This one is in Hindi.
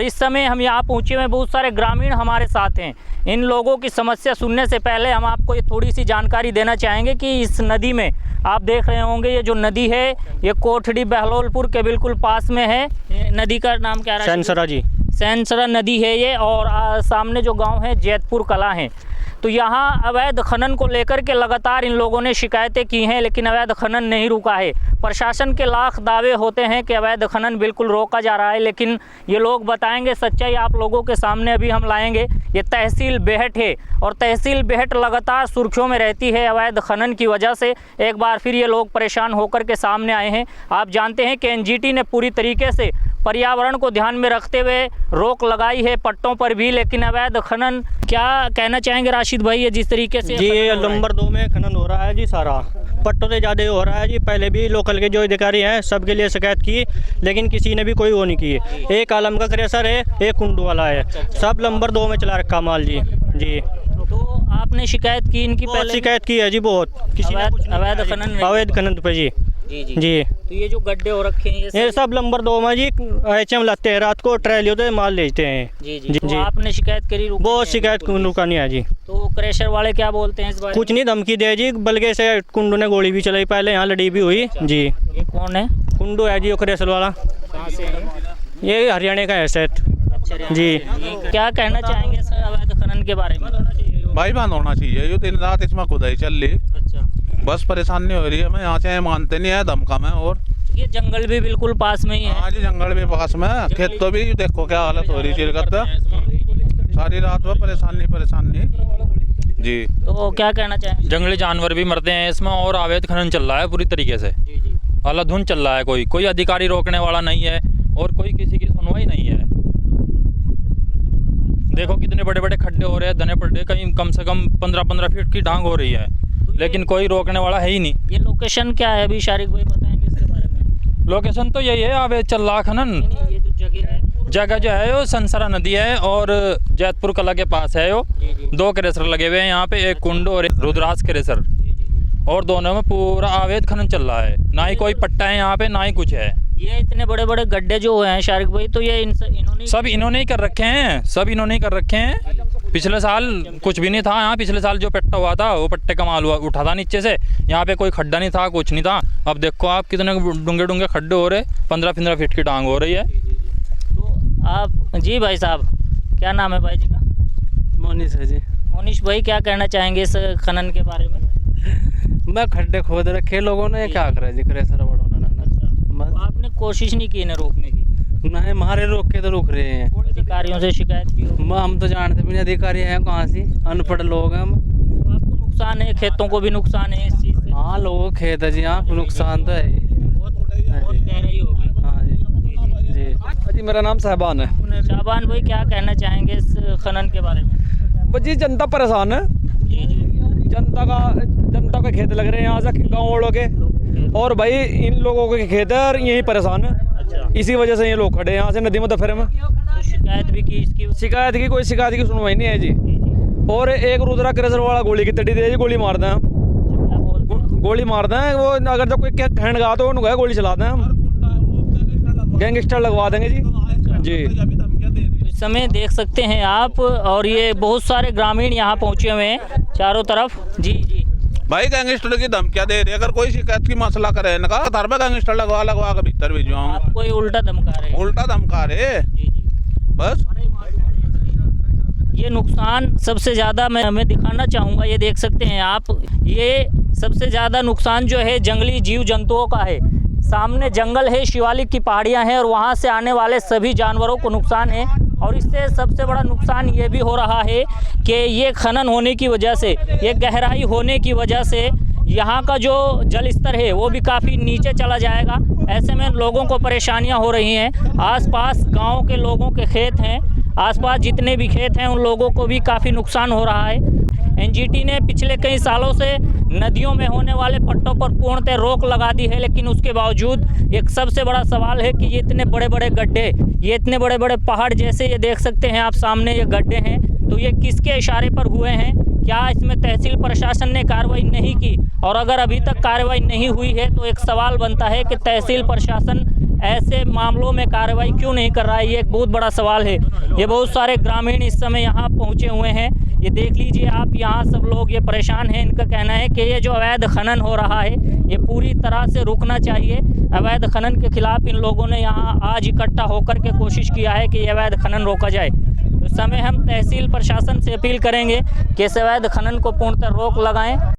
इस समय हम यहाँ पहुँचे हुए, बहुत सारे ग्रामीण हमारे साथ हैं। इन लोगों की समस्या सुनने से पहले हम आपको ये थोड़ी सी जानकारी देना चाहेंगे कि इस नदी में आप देख रहे होंगे, ये जो नदी है ये कोठड़ी बहलोलपुर के बिल्कुल पास में है। नदी का नाम क्या रहा है? सैनसरा जी, सैनसरा नदी है ये। और सामने जो गांव है जैतपुर कला है। तो यहाँ अवैध खनन को लेकर के लगातार इन लोगों ने शिकायतें की हैं, लेकिन अवैध खनन नहीं रुका है। प्रशासन के लाख दावे होते हैं कि अवैध खनन बिल्कुल रोका जा रहा है, लेकिन ये लोग बताएंगे सच्चाई आप लोगों के सामने अभी हम लाएंगे। ये तहसील बेहट है और तहसील बेहट लगातार सुर्खियों में रहती है अवैध खनन की वजह से। एक बार फिर ये लोग परेशान होकर के सामने आए हैं। आप जानते हैं कि एनजीटी ने पूरी तरीके से पर्यावरण को ध्यान में रखते हुए रोक लगाई है पट्टों पर भी, लेकिन अवैध खनन, क्या कहना चाहेंगे राशिद भाई? ये जिस तरीके से जी ये नंबर 2 में खनन हो रहा है जी, सारा पट्टों से ज़्यादा हो रहा है जी। पहले भी लोकल के जो अधिकारी हैं सबके लिए शिकायत की, लेकिन किसी ने भी कोई वो नहीं की। एक आलम का क्रेशर है, एक कुंडू वाला है, सब नंबर 2 में चला रखा माल जी। जी तो आपने शिकायत की इनकी? पहले शिकायत की है जी बहुत, किसी ने अवैध खनन पे जी। जी तो ये जो गड्ढे हो रखे हैं ये सब नंबर 2 में जी एचएम लाते हैं, रात को ट्रैलियों से माल लेते हैं। जी। तो आपने शिकायत करी? बहुत शिकायत रुका नहीं है जी। तो क्रेशर वाले क्या बोलते हैं इस बारे? कुछ नहीं, धमकी दे जी, बल्कि से कुंडू ने गोली भी चलाई, पहले यहाँ लड़ी भी हुई जी। ये कौन है? कुंडू है जी, क्रेशर वाला। कहाँ से है? ये हरियाणा का है शायद जी। क्या कहना चाहेंगे सर अवैध खनन के बारे में? भाई बंद होना चाहिए, ये दिन रात इसमें खुदाई चल रही। अच्छा, बस परेशानी हो रही है, मैं यहाँ से मानते नहीं है धमका में। और ये जंगल भी बिल्कुल पास में ही है। हाँ जी, जंगल भी पास में, खेत तो भी देखो क्या हालत हो रही चिरकत, सारी रात में परेशानी जी। तो क्या कहना चाहेंगे? जंगली जानवर भी मरते हैं इसमें और अवैध खनन चल रहा है पूरी तरीके से। आलाधुन चल रहा है, कोई अधिकारी रोकने वाला नहीं है और कोई किसी की सुनवाई नहीं है। देखो कितने बड़े बड़े खड्डे हो रहे हैं, धने पड़े, कहीं कम से कम 15-15 फीट की ढांग हो रही है, लेकिन कोई रोकने वाला है ही नहीं। ये लोकेशन क्या है अभी शारिक भाई बताएंगे इसके बारे में? लोकेशन तो यही है, अवैध चल रहा खनन। ये जो जगह जो है वो सनसरा नदी है और जैतपुर कला के पास है। वो 2 क्रेशर लगे हुए हैं यहाँ पे, एक कुंड और एक रुद्राज क्रेशर, और दोनों में पूरा अवैध खनन चल रहा है। ना ही कोई पट्टा है यहाँ पे, ना ही कुछ है। ये इतने बड़े बड़े गड्ढे जो हुए हैं शारिक भाई, तो ये इन्होंने ही कर रखे हैं। पिछले साल कुछ भी नहीं था यहाँ। पिछले साल जो पट्टा हुआ था वो पट्टे का माल उठा था नीचे से, यहाँ पे कोई खड्डा नहीं था, कुछ नहीं था। अब देखो आप कितने डूंगे खड्डे हो रहे, 15-15 फीट की टांग हो रही है। तो आप जी भाई साहब, क्या नाम है भाई जी का? मोनिश है जी। मोनिश भाई, क्या कहना चाहेंगे इस खनन के बारे में? मैं खड्डे खोद रखे लोगों ने, क्या करे जी, क्रेशर बड़ा। तो आपने कोशिश नहीं की इन्हें रोकने की? नहीं, हमारे रोक के तो रुक रहे हैं। अधिकारियों से शिकायत की हो? हम तो जानते भी नहीं अधिकारी हैं कहाँ से, अनपढ़ लोग हैं हम। तो आपको नुकसान है, खेतों को भी नुकसान है इस चीज़ से? हाँ, लोगों खेत है जी, हाँ नुकसान तो है। बहुत गहराई होगी। हाँ जी। जी मेरा नाम साहबान है। शाहबान भाई, क्या कहना चाहेंगे इस खनन के बारे में? बस जी जनता परेशान है, जी। जनता का खेत लग रहे हैं यहाँ से गाँव वालों के, और भाई इन लोगों के खेत है और यही परेशान है। अच्छा, इसी वजह से ये लोग खड़े हैं यहाँ से नदी में दफेरे में। तो शिकायत भी की इसकी? कोई शिकायत की सुनवाई नहीं है जी। और एक रुद्रा क्रेशर वाला गोली की तड़ी दे जी, गोली मार दें, गोली मार दें। वो अगर जब कोई कहन गा तो उनको गोली चला दें, हम गैंगस्टर लगवा देंगे जी। इस समय देख सकते हैं आप, और ये बहुत सारे ग्रामीण यहाँ पहुँचे हुए हैं चारों तरफ। जी भाई गैंगस्टर की धमकियाँ दे रही है, अगर कोई शिकायत की मसला करे इनका घर पे गैंगस्टर लगवा के भीतर भेजवाऊंगा। कोई उल्टा धमका रहे? जी। बस ये नुकसान सबसे ज़्यादा मैं हमें दिखाना चाहूँगा। ये देख सकते हैं आप, ये सबसे ज़्यादा नुकसान जो है जंगली जीव जंतुओं का है। सामने जंगल है, शिवालिक की पहाड़ियाँ हैं, और वहाँ से आने वाले सभी जानवरों को नुकसान है। और इससे सबसे बड़ा नुकसान ये भी हो रहा है कि ये खनन होने की वजह से, ये गहराई होने की वजह से यहाँ का जो जल स्तर है वो भी काफ़ी नीचे चला जाएगा। ऐसे में लोगों को परेशानियाँ हो रही हैं। आसपास गाँव के लोगों के खेत हैं, आसपास जितने भी खेत हैं उन लोगों को भी काफ़ी नुकसान हो रहा है। एनजीटी ने पिछले कई सालों से नदियों में होने वाले पट्टों पर पूर्णतः रोक लगा दी है, लेकिन उसके बावजूद एक सबसे बड़ा सवाल है कि ये इतने बड़े बड़े गड्ढे, ये इतने बड़े बड़े पहाड़ जैसे ये देख सकते हैं आप सामने ये गड्ढे हैं, तो ये किसके इशारे पर हुए हैं? क्या इसमें तहसील प्रशासन ने कार्रवाई नहीं की? और अगर अभी तक कार्रवाई नहीं हुई है तो एक सवाल बनता है कि तहसील प्रशासन ऐसे मामलों में कार्रवाई क्यों नहीं कर रहा है, ये एक बहुत बड़ा सवाल है। ये बहुत सारे ग्रामीण इस समय यहाँ पहुँचे हुए हैं, ये देख लीजिए आप, यहाँ सब लोग ये परेशान हैं। इनका कहना है कि ये जो अवैध खनन हो रहा है ये पूरी तरह से रुकना चाहिए। अवैध खनन के खिलाफ इन लोगों ने यहाँ आज इकट्ठा होकर के कोशिश किया है कि ये अवैध खनन रोका जाए। उस समय हम तहसील प्रशासन से अपील करेंगे कि इस अवैध खनन को पूर्णतः रोक लगाएं।